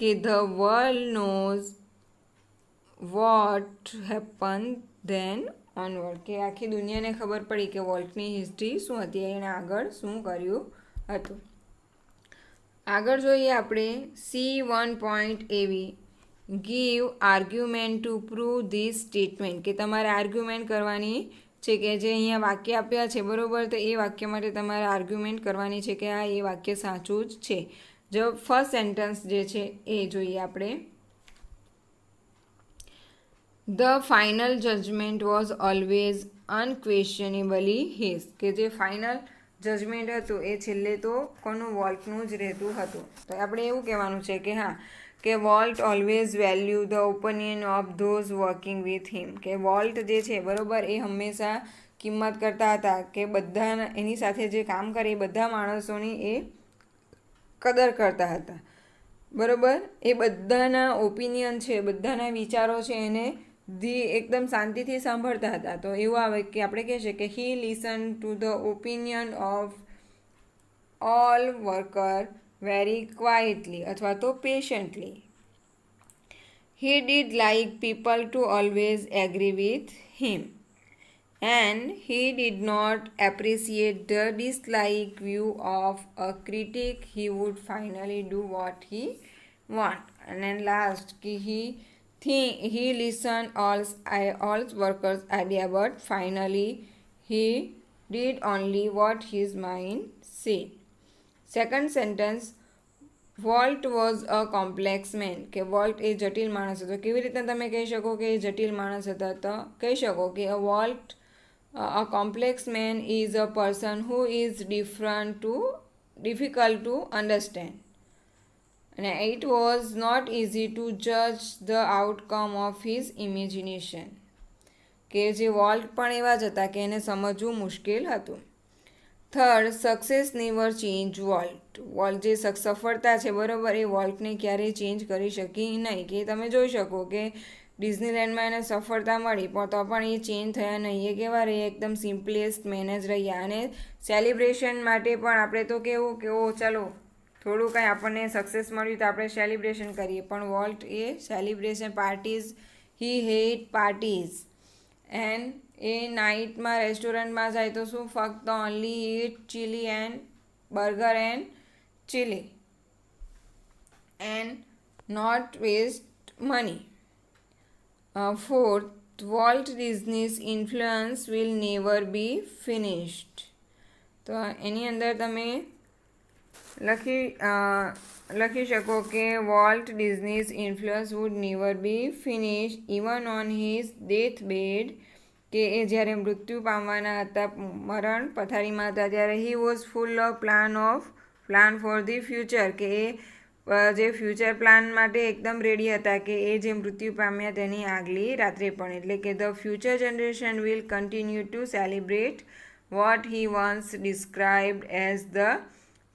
કે the world knows what happen then onward, કે આખી દુનિયાને ખબર પડી કે વોલ્ટની હિસ્ટ્રી શું હતી, એણે આગળ શું કર્યું હતું. આગળ જોઈએ આપણે C1.AV, give argument two prove this statement, કે તમારે આર્ગ્યુમેન્ટ કરવાની છે કે જે અહીંયા વાક્ય આપ્યા છે બરાબર, તો એ વાક્ય માટે તમારે આર્ગ્યુમેન્ટ કરવાની છે કે આ એ વાક્ય સાચું જ છે. જો ફર્સ્ટ સેન્ટેન્સ જે છે એ જોઈએ આપણે. The final judgement was always unquestionably his, કે જે ફાઇનલ જજમેન્ટ હતું એ છેલ્લે તો કોનું, વોલ્ટનું જ રહેતું હતું. તો આપણે એવું કહેવાનું છે કે હા, કે volt always value the opinion of those working with him, કે વોલ્ટ જે છે બરાબર એ હંમેશા કિંમત કરતા હતા, કે બધા એની સાથે જે કામ કરે એ બધા માણસોની એ કદર કરતા હતા, બરાબર. એ બધાના ઓપિનિયન છે, બધાના વિચારો છે એને એકદમ શાંતિથી સાંભળતા હતા. તો એવું આવે કે આપણે કહે છે કે he listen to the opinion of all worker very quietly અથવા તો patiently. He did like people to always agree with him, and he did not appreciate the disliked view of a critic. He would finally do what he want. And then last, he listened all workers' idea, but finally he did only what his mind said. Second sentence, Walt was a complex man, કે Walt એ જટિલ માણસ હતો. કેવી રીતના તમે કહી શકો કે એ જટિલ માણસ હતા? તો કહી શકો કે a complex man is a person who is difficult to understand. અને it was not easy to જજ the outcome of his imagination, કે જે વોલ્ટ પણ એવા જ હતા કે એને સમજવું મુશ્કેલ હતું. Third, success never change volt. Volt જે સફળતા છે, બરાબર, એ વોલ્ટને ક્યારેય ચેન્જ કરી શકી નહીં. કે તમે જોઈ શકો કે ડિઝનીલેન્ડમાં એને સફળતા મળી પણ તો પણ એ ચેન્જ થયા નહીં. એ કેવા રહે? એકદમ સિમ્પલેસ્ટ મેનેજ રહ્યા. અને સેલિબ્રેશન માટે પણ આપણે તો કેવું કે ઓ ચાલો થોડું કાંઈ આપણને સક્સેસ મળ્યું તો આપણે સેલિબ્રેશન કરીએ, પણ વોલ્ટ એ celebration parties, he hate parties. And એ નાઇટમાં રેસ્ટોરન્ટમાં જાય તો શું? ફક્ત only eat chilli and burger and chilli and not waste money. Fourth, Walt Disney's influence will never be finished. તો એની અંદર તમે લખી શકો કે Walt Disney's influence would never be finish even on his death bed, કે એ જ્યારે મૃત્યુ પામવાના હતા, મરણ પથારીમાં હતા, ત્યારે he was full of plan for the future, કે એ જે ફ્યુચર પ્લાન માટે એકદમ રેડી હતા, કે એ જે મૃત્યુ પામ્યા તેની આગલી રાત્રે પણ. એટલે કે the future generation will continue to celebrate what he once described as the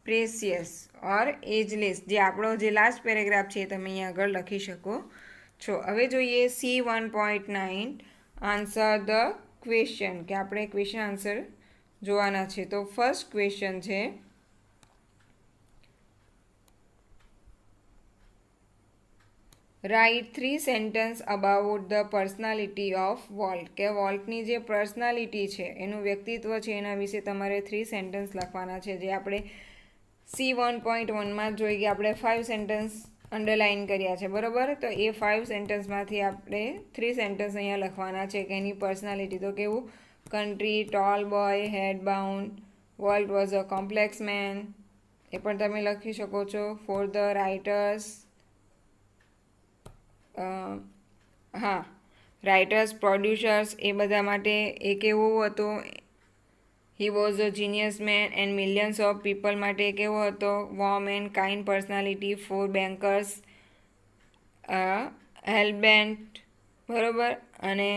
precious or ageless. જે આપણો જે લાસ્ટ પેરેગ્રાફ છે તમે અહીંયા આગળ લખી શકો છો. હવે જોઈએ C1.9, આન્સર ધ ક્વેશ્ચન, કે આપણે ક્વેશ્ચન આન્સર જોવાના છે. તો ફર્સ્ટ ક્વેશ્ચન છે, write 3 sentence about the personality of Walt, કે વોલ્ટની જે પર્સનાલિટી છે, એનું વ્યક્તિત્વ છે, એના વિશે તમારે 3 સેન્ટેન્સ લખવાના છે. જે આપણે C1.1માં જોઈ કે આપણે 5 સેન્ટેન્સ અંડરલાઇન કર્યા છે, બરાબર. તો એ 5 સેન્ટેન્સમાંથી આપણે 3 સેન્ટેન્સ અહીંયા લખવાના છે કે એની પર્સનાલિટી. તો કેવું? Country, tall boy, head bound, Walt was a complex man, એ પણ તમે લખી શકો છો. For the writers, writers, producers, એ બધા માટે એ કેવું હતું? He was a genius man. And millions of people માટે કેવો હતો? Warm and kind personality. For bankers, hellbent, બરાબર. અને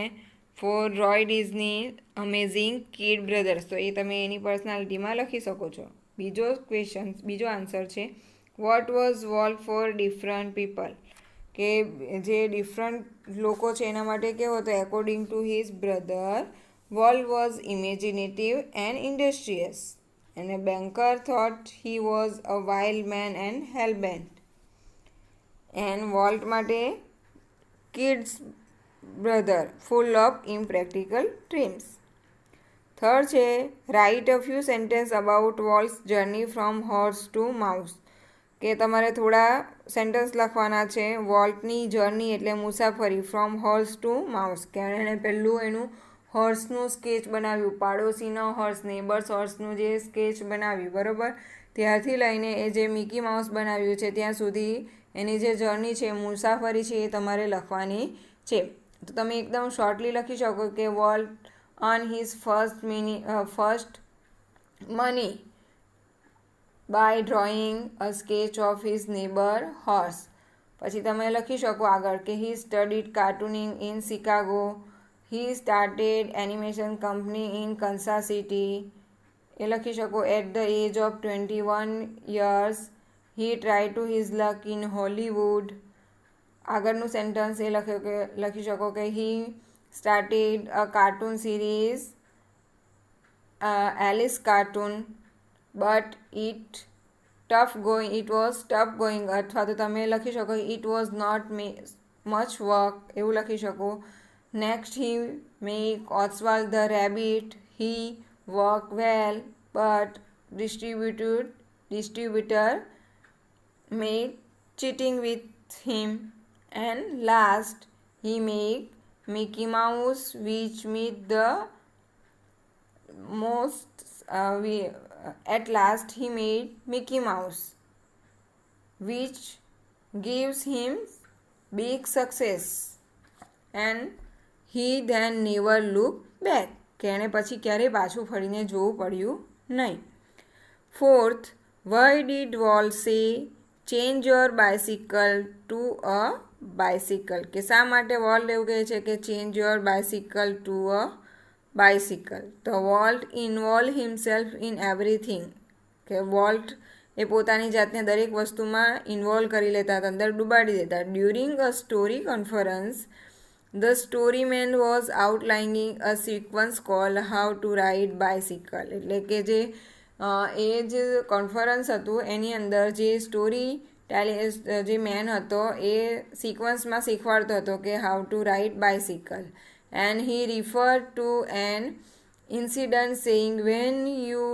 for Roy Disney, amazing kid brothers. તો એ તમે એની પર્સનાલિટીમાં લખી શકો છો. બીજો આન્સર છે, what was Walt for different people, કે જે ડિફરન્ટ લોકો છે એના માટે કેવો હતો? According to his brother, Walt was imaginative and industrious. અને banker thought he was a wild man and hellbent. And Walt માટે kids brother, full of impractical dreams. Third છે, write a few sentences about Walt's journey from horse to mouse, કે તમારે થોડા sentence લખવાના છે વોલ્ટની journey એટલે મુસાફરી, ફ્રોમ હોર્સ ટુ માઉસ, કે એણે પહેલું એનું હોર્સનું સ્કેચ બનાવ્યું, પાડોશીનો હોર્સ, નેબર્સ હોર્સનું જે સ્કેચ બનાવ્યું, બરાબર. ત્યારથી લઈને એ જે મિકી માઉસ બનાવ્યું છે ત્યાં સુધી એની જે જર્ની છે, મુસાફરી છે, એ તમારે લખવાની છે. તો તમે એકદમ શોર્ટલી લખી શકો કે Walt earn his first money by drawing a sketch of his neighbour horse. પછી તમે લખી શકો આગળ કે he studied cartooning in Chicago, he started animation company in Kansas City. એ લખી શકો at the age of 21 years he tried to his luck in Hollywood. આગળનું સેન્ટન્સ એ લખી શકો કે he started a cartoon series Alice Cartoon but it was tough going. અથવા તો તમે લખી શકો it was not much work એવું લખી શકો. Next he make Oswald the Rabbit. He worked well but distributor made cheating with him. And last he make Mickey Mouse which meet the most at last he made Mickey Mouse which gives him big success and he then never looked back. કે એણે પછી ક્યારેય પાછું ફરીને જોવું પડ્યું નહીં. Fourth, why did Walt say change your bicycle to a bicycle? કે શા માટે વોલ્ટ એવું કહે છે કે change your bicycle to a bicycle? તો volt involve himself in everything. કે વોલ્ટ એ પોતાની જાતને દરેક વસ્તુમાં ઇન્વોલ્વ કરી લેતા હતા, અંદર ડૂબાડી દેતા. During a story conference the storyman was outlining a sequence called how to ride bicycle. એટલે કે જે એ જે કોન્ફરન્સ હતું એની અંદર જે સ્ટોરી જે મેન હતો એ સિક્વન્સમાં શીખવાડતો હતો કે how to ride bicycle. And he refer two N incident saying when you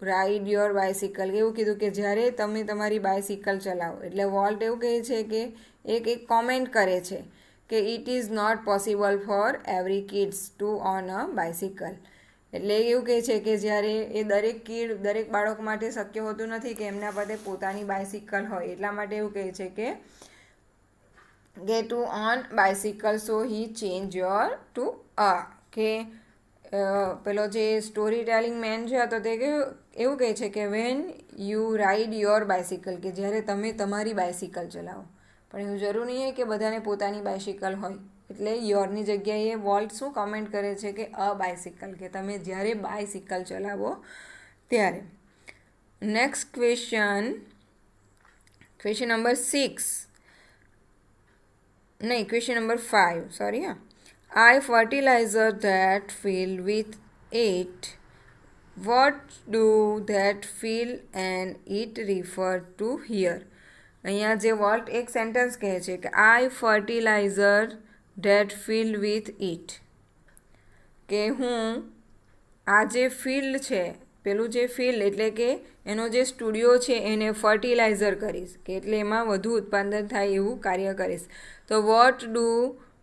ride your bicycle. એવું કીધું કે જ્યારે તમે તમારી બાઇસિકલ ચલાવો. એટલે વોલ્ટ એવું કહે છે કે એક કોમેન્ટ કરે છે કે it is not possible for every kids to own a bicycle. એટલે એવું કહે છે કે જ્યારે એ દરેક બાળક માટે શક્ય હોતું નથી કે એમના પાસે પોતાની બાઇસિકલ હોય. એટલા માટે એવું કહે છે કે get to on bicycle so he change your to a. કે પેલો જે સ્ટોરી ટેલિંગ મેન છે તો તે એવું કહે છે કે when you ride your bicycle, કે જ્યારે તમે તમારી બાઇસિકલ ચલાવો. પણ એવું જરૂર નહીં કે બધાને પોતાની બાઇસિકલ હોય. એટલે યોરની જગ્યાએ વોલ્ટ શું કોમેન્ટ કરે છે કે અ બાઇસિકલ, કે તમે જ્યારે બાઇસિકલ ચલાવો ત્યારે. Next question number 5. Sorry I fertilizer that field with it. What do that field and it refer to here? અહીંયા જે વોલ્ટ એક સેન્ટેન્સ કહે છે કે I fertilizer that field with it. કે હું આ જે ફિલ્ડ છે, પેલું જે ફિલ્ડ એટલે કે એનો જે સ્ટુડિયો છે એને ફર્ટિલાઇઝર કરીશ, કે એટલે એમાં વધુ ઉત્પાદન થાય એવું કાર્ય કરીશ. તો વોટ ડુ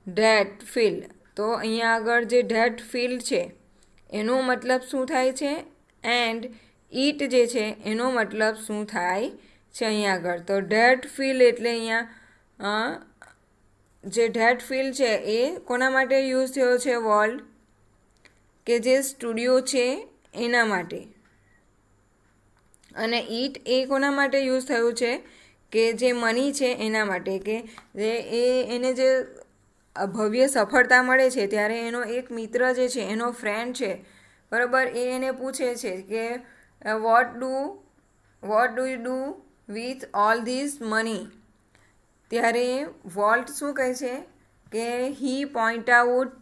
ધેટ ફિલ્ડ, તો અહીંયા આગળ જે ધેટ ફિલ્ડ છે એનો મતલબ શું થાય છે, એન્ડ ઇટ જે છે એનો મતલબ શું થાય છે અહીંયા આગળ. તો ધેટ ફિલ્ડ એટલે અહીંયા જે ધેટ ફિલ્ડ છે એ કોના માટે યુઝ થયો છે વોલ્ડ, કે જે સ્ટુડિયો છે એના માટે. અને ઇટ એ કોના માટે યુઝ થયું છે, કે જે મની છે એના માટે. કે એને જે ભવ્ય સફળતા મળે છે ત્યારે એનો એક મિત્ર જે છે, એનો ફ્રેન્ડ છે બરાબર, એ એને પૂછે છે કે what do you do with all this money. ત્યારે વોલ્ટ શું કહે છે કે હી પોઈન્ટ આઉટ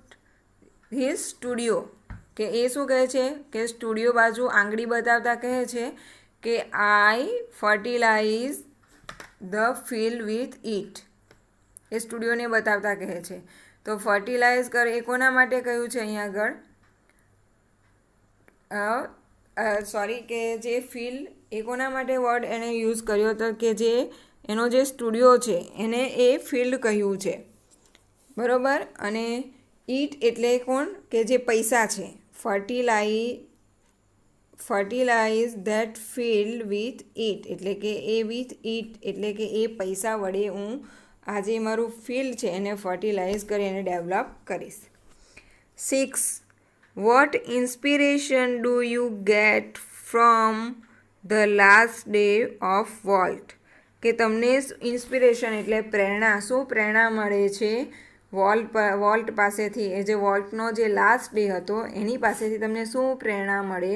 હિઝ સ્ટુડિયો, કે એ શું કહે છે કે સ્ટુડિયો બાજુ આંગળી બતાવતા કહે છે કે I fertilise the field with it. એ સ્ટુડિયોને બતાવતા કહે છે. તો ફર્ટિલાઇઝ કર એ કોના માટે કહ્યું છે અહીંયા આગળ, કે જે ફિલ્ડ એ કોના માટે વર્ડ એને યુઝ કર્યો હતો, કે જે એનો જે સ્ટુડિયો છે એને એ ફિલ્ડ કહ્યું છે બરાબર. અને ઇટ એટલે કોણ, કે જે પૈસા છે. Fertilise that field with it એટલે કે એ વિથ ઇટ એટલે કે એ પૈસા વડે હું આ જે મારું ફિલ્ડ છે એને ફર્ટિલાઇઝ કરી અને ડેવલપ કરીશ. 6. What inspiration do you get from the last day of Walt. કે તમને ઇન્સ્પિરેશન એટલે પ્રેરણા, શું પ્રેરણા મળે છે વોલ્ટ પાસેથી એ જે વોલ્ટનો જે લાસ્ટ ડે હતો એની પાસેથી તમને શું પ્રેરણા મળે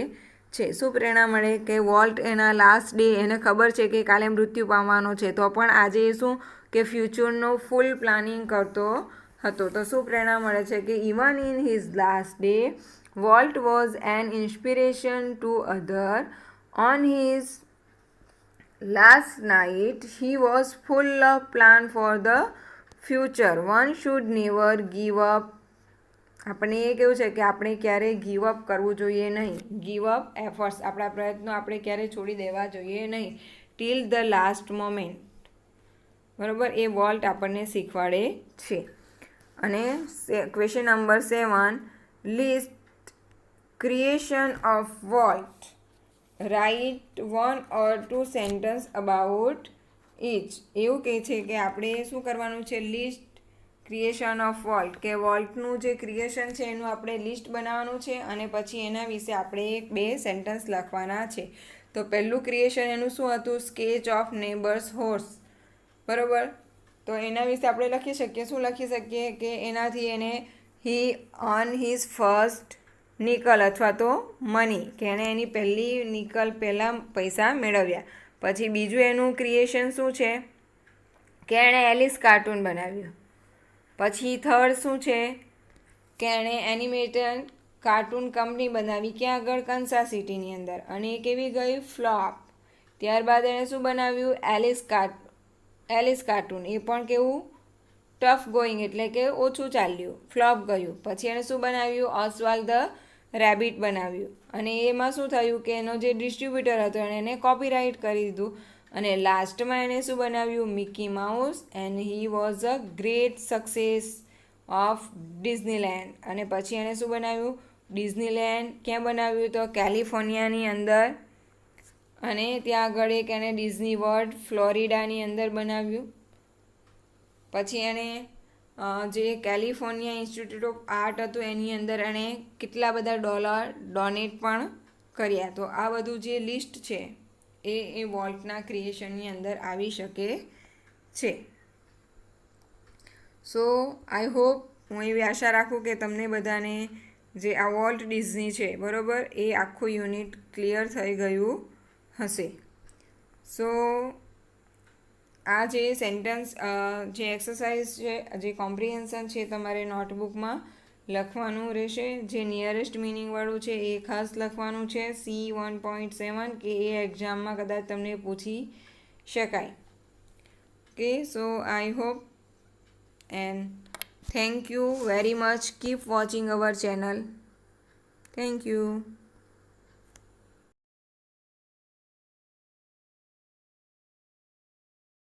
છે? શું પ્રેરણા મળે કે વોલ્ટ એના લાસ્ટ ડે એને ખબર છે કે કાલે મૃત્યુ પામવાનો છે, તો પણ આજે એ શું કે ફ્યુચરનું ફૂલ પ્લાનિંગ કરતો હતો. તો શું પ્રેરણા મળે છે કે even in his last day volt was an inspiration to other. On his last night he was full of plan for the future. One should never give up. આપણે એ કેવું છે કે આપણે ક્યારેય ગીવ અપ કરવું જોઈએ નહીં. ગીવ અપ એફર્ટ્સ, આપણા પ્રયત્નો આપણે ક્યારેય છોડી દેવા જોઈએ નહીં ટીલ ધ લાસ્ટ મોમેન્ટ. બરાબર, એ વોલ્ટ આપણને શીખવાડે છે. અને question number 7, list creation of Walt. Write 1 or 2 sentence about each. એવું કહે છે કે આપણે શું કરવાનું છે? લિસ્ટ ક્રિએશન ઓફ વોલ્ટ, કે વોલ્ટનું જે ક્રિએશન છે એનું આપણે લિસ્ટ બનાવવાનું છે અને પછી એના વિશે આપણે 1-2 સેન્ટેન્સ લખવાના છે. તો પહેલું ક્રિએશન એનું શું હતું? Sketch of neighbours horse. બરાબર, તો એના વિશે આપણે લખી શકીએ. શું લખી શકીએ? કે એનાથી એને હી અર્ન હિઝ ફર્સ્ટ નિકલ અથવા તો મની, કે એણે એની પહેલાં પૈસા મેળવ્યા. પછી બીજું એનું ક્રિએશન શું છે? કે એણે એલિસ કાર્ટૂન બનાવ્યું. પછી થર્ડ શું છે? કે એણે એનિમેટેડ કાર્ટૂન કંપની બનાવી. ક્યાં આગળ? કન્સાસ સિટીની અંદર. અને એ કેવી ગઈ? ફ્લોપ. ત્યારબાદ એણે શું બનાવ્યું? Alice cartoon. એ પણ કેવું? ટફ ગોઈંગ, એટલે કે ઓછું ચાલ્યું, ફ્લોપ ગયું. પછી એણે શું બનાવ્યું? ઓસ્વાલ્ડ ધ રેબિટ બનાવ્યું. અને એમાં શું થયું કે એનો જે ડિસ્ટ્રીબ્યુટર હતો એણે એને કોપીરાઇટ કરી દીધું. અને લાસ્ટમાં એણે શું બનાવ્યું? Mickey mouse. And he was a great success of Disneyland. અને પછી એણે શું બનાવ્યું? ડિઝનીલેન્ડ. ક્યાં બનાવ્યું? તો કેલિફોર્નિયાની અંદર. અને ત્યાં આગળ એક એણે ડિઝની વર્લ્ડ ફ્લોરિડાની અંદર બનાવ્યું. પછી એણે જે કેલિફોર્નિયા ઇન્સ્ટિટ્યૂટ ઓફ આર્ટ હતું એની અંદર એણે કેટલા બધા ડોલર ડોનેટ પણ કર્યા. તો આ બધું જે લિસ્ટ છે એ વોલ્ટના ક્રિએશનની અંદર આવી શકે છે. સો આઈ હોપ, હું એવી આશા રાખું કે તમને બધાને જે આ વોલ્ટ ડિઝની છે, બરાબર, એ આખું યુનિટ ક્લિયર થઈ ગયું હશે. સો આ જે સેન્ટેન્સ જે એક્સરસાઇઝ છે, જે કોમ્પ્રિહેન્શન છે, તમારે નોટબુકમાં લખવાનું રહેશે. જે નિયરેસ્ટ મિનિંગવાળું છે એ ખાસ લખવાનું છે. C1.7, કે એ એક્ઝામમાં કદાચ તમને પૂછી શકાય. Okay, so I hope and thank you very much. Keep watching our channel. Thank you.